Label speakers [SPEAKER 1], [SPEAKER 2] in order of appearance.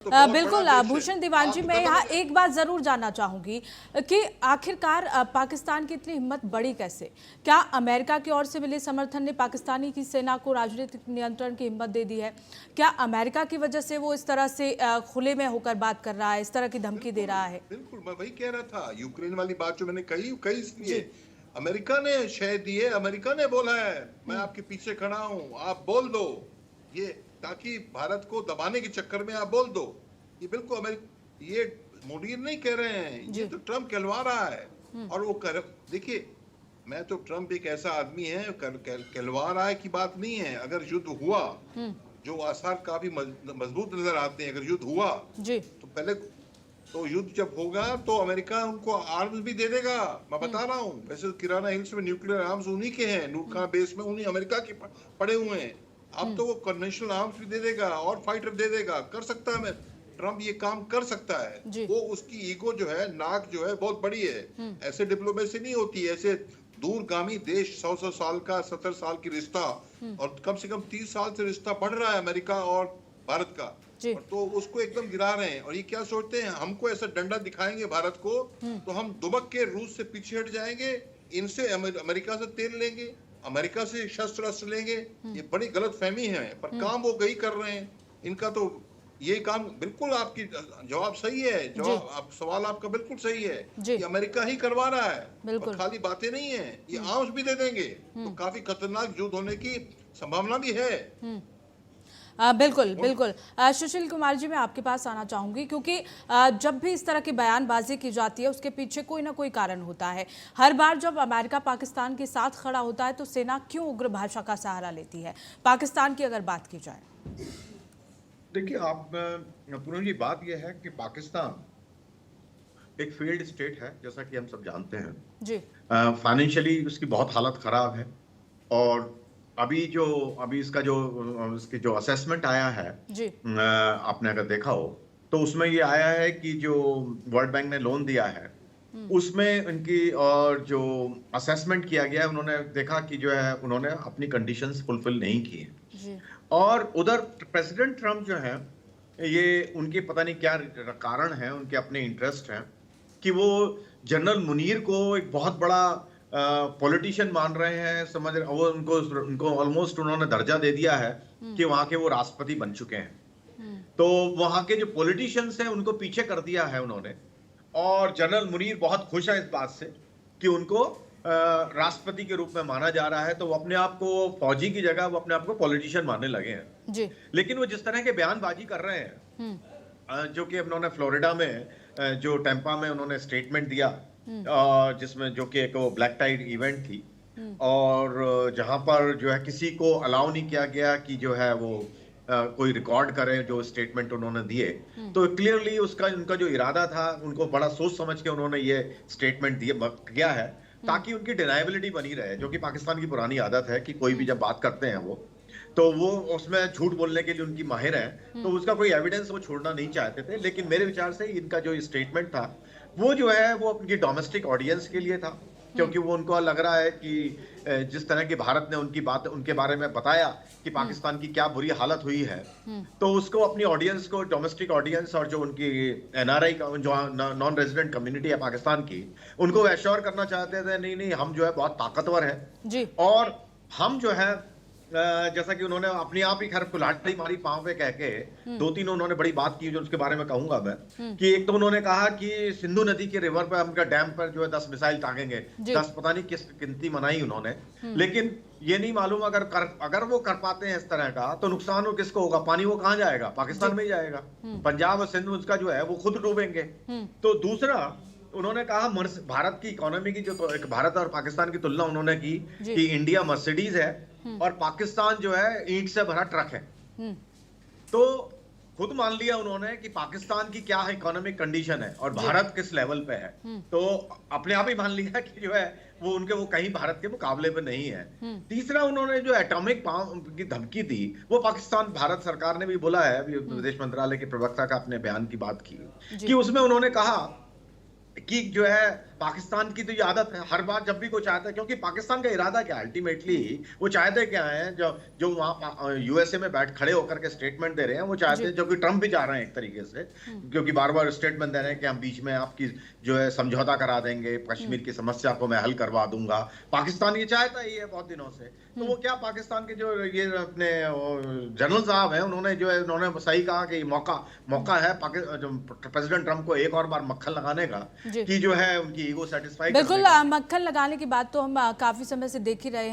[SPEAKER 1] तो बहुत
[SPEAKER 2] बिल्कुल
[SPEAKER 1] बड़ा देश है।
[SPEAKER 2] भूषण दीवान जी,
[SPEAKER 1] आप
[SPEAKER 2] मैं यहाँ
[SPEAKER 1] खत्म
[SPEAKER 2] एक बात जरूर जानना चाहूंगी कि आखिरकार पाकिस्तान की इतनी हिम्मत बढ़ी कैसे? क्या अमेरिका की ओर से मिले समर्थन ने पाकिस्तानी की सेना को राजनीतिक नियंत्रण की हिम्मत दे दी है? क्या अमेरिका की वजह से वो इस तरह से खुले में होकर बात कर रहा है, इस तरह की धमकी दे रहा है?
[SPEAKER 1] बिल्कुल मैं वही कह रहा था, यूक्रेन वाली बात जो मैंने कही कही इसलिए
[SPEAKER 2] जी।
[SPEAKER 1] अमेरिका ने शह दी है, अमेरिका ने बोला है मैं आपके पीछे खड़ा हूं, आप बोल दो ये, ताकि भारत को दबाने के चक्कर में आप बोल दो। ये बिल्कुल ये मोदी नहीं कह रहे हैं, ये तो ट्रम्प कहलवा रहा है। और वो देखिए, मैं तो ट्रम्प एक ऐसा आदमी है, कहलवा रहा है की बात नहीं है। अगर युद्ध हुआ, जो आसार काफी मजबूत नजर आते हैं, अगर युद्ध हुआ तो पहले तो युद्ध जब होगा तो अमेरिका उनको आर्म्स भी दे देगा। मैं बता रहा हूँ, वैसे तो किराना हिल्स में न्यूक्लियर आर्म्स उन्हीं के हैं, नूर खान बेस में उन्हीं अमेरिका के पड़े हुए हैं। अब तो वो कन्वेंशनल आर्म्स भी दे देगा और फाइटर दे देगा। कर सकता है, मैं ट्रम्प ये काम कर सकता है। वो उसकी ईगो जो है, नाक जो है बहुत बड़ी है। ऐसे डिप्लोमेसी नहीं होती है, ऐसे दूरगामी देश 100 साल का 70 साल की रिश्ता, और कम से कम 30 साल से रिश्ता बढ़ रहा है अमेरिका और भारत का, तो उसको एकदम गिरा रहे हैं। और ये क्या सोचते हैं, हमको ऐसा डंडा दिखाएंगे भारत को तो हम दुबक के रूस से पीछे हट जाएंगे, इनसे अमेरिका से तेल लेंगे, अमेरिका से शस्त्र अस्त्र लेंगे। ये बड़ी गलत फहमी है, पर काम वो गई कर रहे हैं। इनका तो ये काम बिल्कुल, आपकी जवाब सही है, सवाल आपका बिल्कुल सही है कि अमेरिका ही करवा रहा है, और खाली बातें नहीं है, ये आर्म्स भी दे देंगे। तो काफी खतरनाक युद्ध होने की संभावना भी है।
[SPEAKER 2] बिल्कुल बिल्कुल। सुशील कुमार जी, मैं आपके पास आना चाहूंगी, क्योंकि जब भी इस तरह की बयानबाजी की जाती है उसके पीछे कोई ना कोई कारण होता है। हर बार जब अमेरिका पाकिस्तान के साथ खड़ा होता है तो सेना क्यों उग्र भाषा का सहारा लेती है? पाकिस्तान की अगर बात की जाए,
[SPEAKER 3] देखिए आप पूनम जी, बात यह है कि पाकिस्तान एक फेल्ड स्टेट है, जैसा कि हम सब जानते हैं जी। फाइनेंशियली उसकी बहुत हालत खराब है, और अभी इसकी जो असेसमेंट आया है जी, आपने अगर देखा हो तो उसमें ये आया है कि जो वर्ल्ड बैंक ने लोन दिया है उसमें उनकी और जो असेसमेंट किया गया है, उन्होंने देखा कि जो है उन्होंने अपनी कंडीशंस फुलफिल नहीं की है। और उधर प्रेसिडेंट ट्रम्प जो है, ये उनके पता नहीं क्या कारण है, उनके अपने इंटरेस्ट हैं कि वो जनरल मुनीर को एक बहुत बड़ा पॉलिटिशियन मान रहे हैं, समझ रहे वो उनको ऑलमोस्ट उन्होंने दर्जा दे दिया है कि वहां के वो राष्ट्रपति बन चुके हैं। तो वहां के जो पॉलिटिशियंस हैं उनको पीछे कर दिया है उन्होंने, और जनरल मुनीर बहुत खुश है इस बात से कि उनको राष्ट्रपति के रूप में माना जा रहा है। तो वो अपने आप को फौजी की जगह वो अपने आप को पॉलिटिशियन मानने लगे हैं जी। लेकिन वो जिस तरह के बयानबाजी कर रहे हैं, जो कि उन्होंने फ्लोरिडा में जो टेम्पा में उन्होंने स्टेटमेंट दिया, जिसमें जो कि एक ब्लैक टाइड इवेंट थी, और जहां पर जो है किसी को अलाउ नहीं किया गया कि जो है वो कोई रिकॉर्ड करे जो स्टेटमेंट उन्होंने दिए। तो क्लियरली उनका जो इरादा था, उनको बड़ा सोच समझ के उन्होंने ये स्टेटमेंट दिया है, ताकि उनकी डिनाइबिलिटी बनी रहे, जो कि पाकिस्तान की पुरानी आदत है कि कोई भी जब बात करते हैं तो वो उसमें झूठ बोलने के लिए उनकी माहिर है, तो उसका कोई एविडेंस वो छोड़ना नहीं चाहते थे। लेकिन मेरे विचार से इनका जो स्टेटमेंट था वो जो है वो अपनी डोमेस्टिक ऑडियंस के लिए था, क्योंकि वो उनको लग रहा है कि जिस तरह की भारत ने उनके बारे में बताया कि पाकिस्तान की क्या बुरी हालत हुई है, तो उसको अपनी ऑडियंस को, डोमेस्टिक ऑडियंस और जो उनकी एनआरआई जो नॉन रेजिडेंट कम्युनिटी है पाकिस्तान की, उनको एश्योर करना चाहते थे नहीं हम जो है बहुत ताकतवर है जी, और हम जो है जैसा कि उन्होंने अपने आप ही खैर कुल्हाड़ी मारी पांव पे कह के, 2-3 उन्होंने बड़ी बात की जो उसके बारे में कहूंगा मैं, कि एक तो उन्होंने कहा कि सिंधु नदी के रिवर पे हमका डैम पर जो है 10 मिसाइल टांगेंगे, 10 पता नहीं किस गिनती मनाई उन्होंने। लेकिन ये नहीं मालूम अगर वो कर पाते हैं इस तरह का, तो नुकसान वो किसको होगा? पानी वो कहाँ जाएगा? पाकिस्तान में ही जाएगा। पंजाब और सिंध उसका जो है वो खुद डूबेंगे। तो दूसरा उन्होंने कहा भारत की इकोनॉमी की, जो भारत और पाकिस्तान की तुलना उन्होंने की कि इंडिया मर्सिडीज है और पाकिस्तान जो है ईंट से भरा ट्रक है। तो खुद मान लिया उन्होंने कि पाकिस्तान की क्या इकोनॉमिक कंडीशन है और भारत किस लेवल पे है। तो अपने आप ही मान लिया कि जो है वो कहीं भारत के मुकाबले पे नहीं है। तीसरा, उन्होंने जो एटॉमिक बम की धमकी दी, वो पाकिस्तान, भारत सरकार ने भी बोला है, विदेश मंत्रालय के प्रवक्ता का अपने बयान की बात की कि उसमें उन्होंने कहा कि जो है पाकिस्तान की तो ये आदत है, हर बार जब भी कोई चाहता है, क्योंकि पाकिस्तान का इरादा क्या है अल्टीमेटली, वो चाहते क्या है, जो वहाँ यूएसए में बैठ खड़े होकर के स्टेटमेंट दे रहे हैं, वो चाहते हैं, जो कि ट्रम्प भी जा रहे हैं एक तरीके से, क्योंकि बार बार स्टेटमेंट दे रहे हैं कि हम बीच में आपकी जो है समझौता करा देंगे, कश्मीर की समस्या को मैं हल करवा दूंगा। पाकिस्तान ये चाहता ही है बहुत दिनों से। तो वो क्या, पाकिस्तान के जो ये अपने जनरल साहब हैं, उन्होंने जो है, उन्होंने सही कहा कि मौका है प्रेसिडेंट ट्रम्प को एक और बार मक्खन लगाने का, कि जो है उनकी ईगो सेटिस्फाई।
[SPEAKER 2] बिल्कुल, मक्खन लगाने की बात तो हम काफी समय से देख ही रहे हैं।